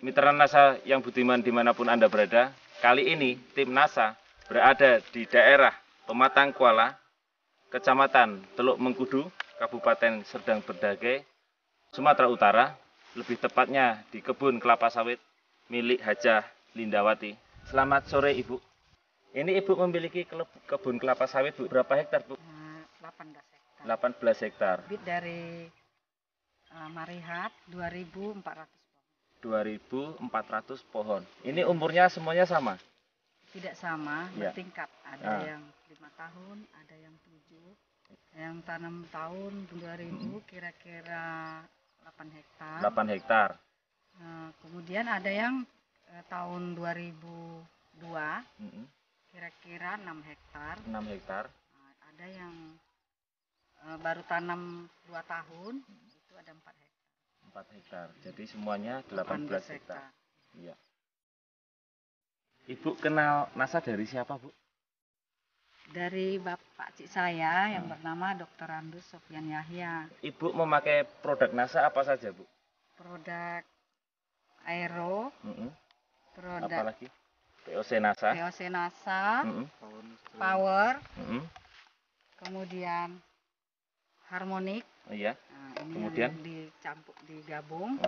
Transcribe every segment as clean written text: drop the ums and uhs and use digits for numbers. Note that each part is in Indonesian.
Mitra NASA yang budiman dimanapun Anda berada, kali ini tim NASA berada di daerah Pematang Kuala, Kecamatan Teluk Mengkudu, Kabupaten Serdang Bedagai, Sumatera Utara, lebih tepatnya di kebun kelapa sawit milik Hajah Lindawati. Selamat sore Ibu. Ini Ibu memiliki kebun kelapa sawit Bu, berapa hektar Bu? 18 hektar. 18 hektar. Bibit dari Marihat 2.400 pohon. 2.400 pohon. Ini umurnya semuanya sama? Tidak sama, ya. Bertingkat. Ada yang 5 tahun, ada yang 7. Yang tanam tahun 2000 kira-kira 8 hektar. 8 hektar. Kemudian ada yang tahun 2002 kira-kira 6 hektar. 6 hektar. Ada yang baru tanam 2 tahun, itu ada 4 hektar. 4 hektar. Jadi semuanya 18 hektar. Iya. Ibu kenal NASA dari siapa, Bu? Dari bapak cik saya yang bernama Dr. Andus Sofyan Yahya. Ibu memakai produk NASA apa saja, Bu? Produk Aero. Produk apalagi? POC NASA. POC NASA. Power. Kemudian Harmonic. Iya. Nah, ini kemudian yang dicampur, digabung.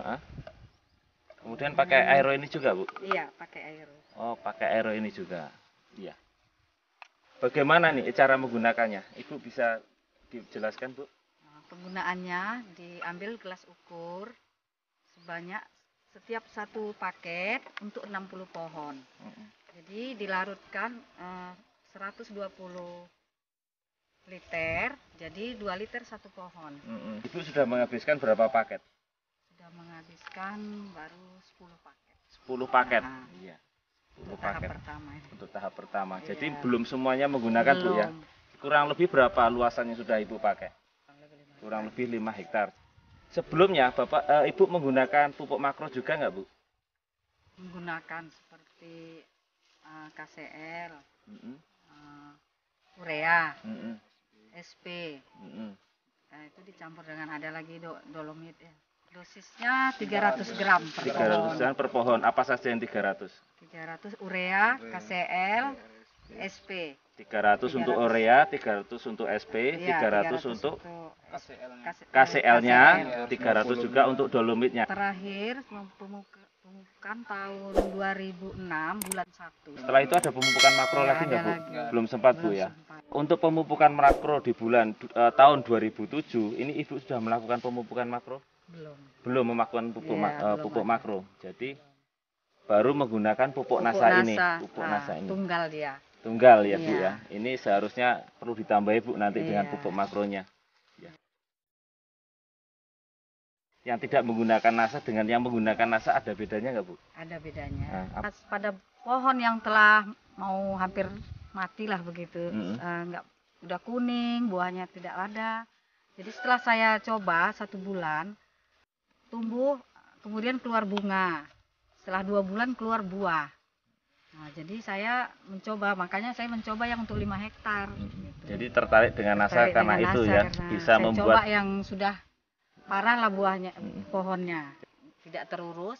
Kemudian pakai Aero ini juga, Bu? Iya, pakai Aero. Oh, pakai Aero ini juga. Iya. Bagaimana nih cara menggunakannya? Ibu bisa dijelaskan, Bu? Penggunaannya diambil gelas ukur sebanyak setiap satu paket untuk 60 pohon. Jadi dilarutkan 120 liter, jadi 2 liter satu pohon. Ibu sudah menghabiskan berapa paket? Sudah menghabiskan baru 10 paket. 10 paket? Iya. Untuk tahap pertama. Untuk tahap pertama. Iya. Jadi belum semuanya menggunakan, Bu ya? Kurang lebih berapa luasannya sudah Ibu pakai? Kurang lebih 5 hektar. Sebelumnya Ibu menggunakan pupuk makro juga nggak, Bu? Menggunakan seperti KCL, urea, SP. Nah, itu dicampur dengan ada lagi dolomit ya. Dosisnya 300 gram per 300 pohon. 300 gram per pohon. Apa saja yang 300? 300 urea, KCL, SP. 300 untuk urea, 300 untuk SP, Ya, 300 untuk KCL-nya, 300 juga untuk dolomitnya. Terakhir pemupukan tahun 2006 bulan 1. Setelah itu ada pemupukan makro lagi nggak, Bu? Belum sempat, Bu ya. Untuk pemupukan makro di bulan tahun 2007, ini Ibu sudah melakukan pemupukan makro? Belum melakukan pupuk makro. Jadi baru menggunakan pupuk NASA ini. Pupuk NASA ini. Tunggal dia. Tunggal ya, Bu ya. Ini seharusnya perlu ditambahi, Bu, nanti dengan pupuk makronya. Ya. Yang tidak menggunakan NASA dengan yang menggunakan NASA ada bedanya nggak, Bu? Ada bedanya. Pada pohon yang telah mau hampir mati lah begitu, udah kuning, buahnya tidak ada. Jadi setelah saya coba 1 bulan, tumbuh, kemudian keluar bunga. Setelah 2 bulan keluar buah. Nah, jadi saya mencoba, makanya saya mencoba yang untuk 5 hektar. Gitu. Jadi tertarik dengan NASA karena itu ya, bisa membuat. Coba yang sudah parah lah buahnya, pohonnya tidak terurus,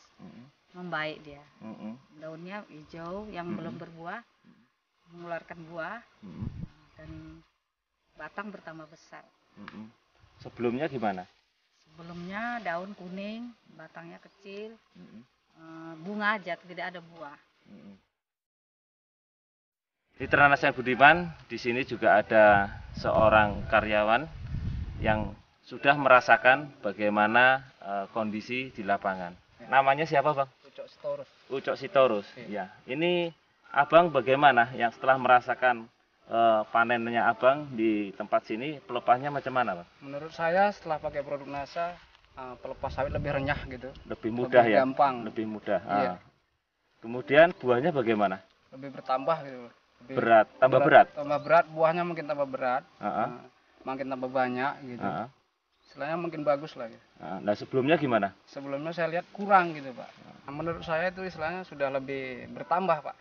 membaik dia. Daunnya hijau, yang belum berbuah, mengeluarkan buah, dan batang bertambah besar. Sebelumnya gimana? Sebelumnya daun kuning, batangnya kecil, bunga aja, tidak ada buah. Mitra NASA Budiman, di sini juga ada seorang karyawan yang sudah merasakan bagaimana kondisi di lapangan. Namanya siapa, Bang? Ucok Sitorus. Ucok Sitorus. Ya. Ini Abang bagaimana yang setelah merasakan panennya Abang di tempat sini, pelepahnya macam mana, Bang? Menurut saya setelah pakai produk NASA, pelepas sawit lebih renyah gitu. Lebih mudah ya? Gampang. Lebih mudah. Iya. Kemudian buahnya bagaimana? Lebih bertambah gitu. Tambah berat? Tambah berat, buahnya mungkin tambah berat. Makin tambah banyak gitu. Istilahnya mungkin bagus lah gitu. Nah, sebelumnya gimana? Sebelumnya saya lihat kurang gitu, Pak. Menurut saya itu istilahnya sudah lebih bertambah, Pak.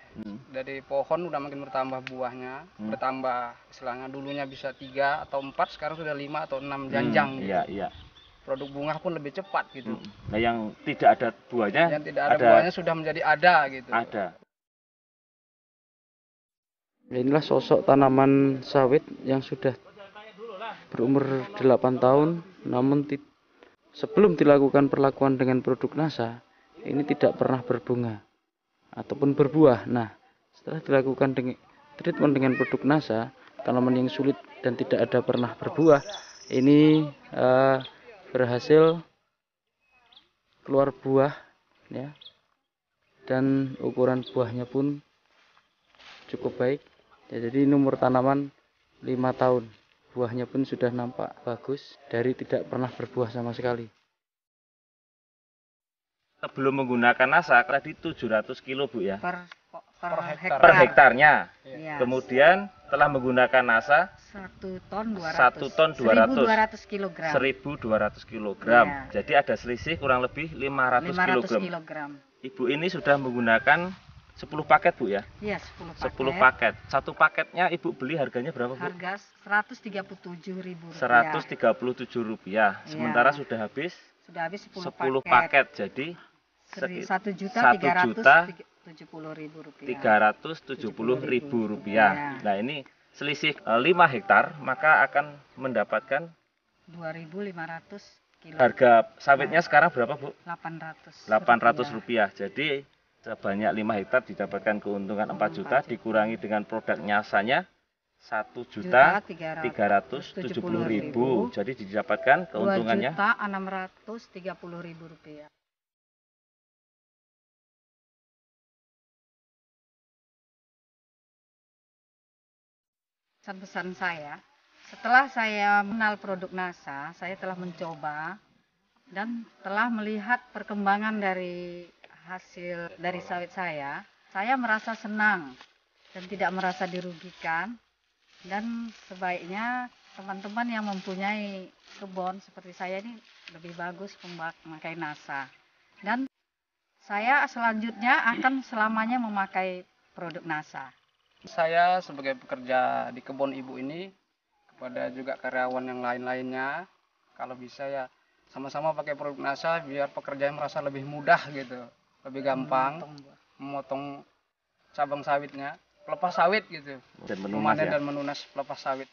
Dari pohon udah makin bertambah buahnya, bertambah istilahnya dulunya bisa 3 atau 4, sekarang sudah 5 atau 6 janjang gitu. Iya. produk bunga pun lebih cepat gitu. Nah, yang tidak ada buahnya, Yang tidak ada buahnya sudah menjadi ada gitu. ada. Inilah sosok tanaman sawit yang sudah berumur 8 tahun, namun sebelum dilakukan perlakuan dengan produk NASA, ini tidak pernah berbunga ataupun berbuah. Nah, setelah dilakukan treatment dengan produk NASA, tanaman yang sulit dan tidak ada pernah berbuah, ini berhasil keluar buah, ya, dan ukuran buahnya pun cukup baik. Ya, jadi ini umur tanaman 5 tahun, buahnya pun sudah nampak bagus dari tidak pernah berbuah sama sekali. Sebelum menggunakan NASA tadi 700 kilo Bu ya, per hektar. per hektarnya. Iya. Kemudian telah menggunakan NASA 1 ton 200. 1 ton 200. 1.200 kilogram. 1.200 kilogram. Iya. Jadi ada selisih kurang lebih 500 kilogram. kilogram. Ibu ini sudah menggunakan 10 paket Bu ya? Iya, 10 paket. 10 paket. Satu paketnya Ibu beli harganya berapa Bu? Harga Rp137.000. Rp137. Iya. Sementara sudah habis Sudah habis 10 10 paket. paket. Jadi Rp1.370.000. Rp1.370.000. Iya. Nah, ini selisih 5 hektar, maka akan mendapatkan 2.500 kilo. harga sawitnya sekarang berapa Bu? 800. Rp800. Jadi sebanyak 5 hektar didapatkan keuntungan 4 juta, dikurangi dengan produk nyasanya 1.370.000. Jadi didapatkan keuntungannya Rp2.630.000. Pesan-pesan saya, setelah saya mengenal produk NASA, saya telah mencoba dan telah melihat perkembangan dari hasil dari sawit saya merasa senang dan tidak merasa dirugikan. Dan sebaiknya teman-teman yang mempunyai kebun seperti saya ini lebih bagus memakai NASA. Dan saya selanjutnya akan selamanya memakai produk NASA. Saya sebagai pekerja di kebun ibu ini, kepada juga karyawan yang lain-lainnya, kalau bisa ya sama-sama pakai produk NASA biar pekerjaan merasa lebih mudah gitu, lebih gampang memotong cabang sawitnya, pelepas sawit gitu, dan memanen ya. dan menunas pelepas sawit.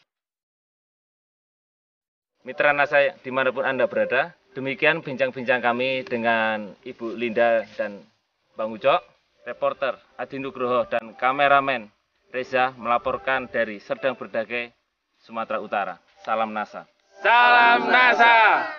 Mitra NASA dimanapun Anda berada, demikian bincang-bincang kami dengan Ibu Linda dan Bang Ucok, reporter Adi Nugroho dan kameramen Reza melaporkan dari Serdang Berdage, Sumatera Utara. Salam NASA. Salam NASA.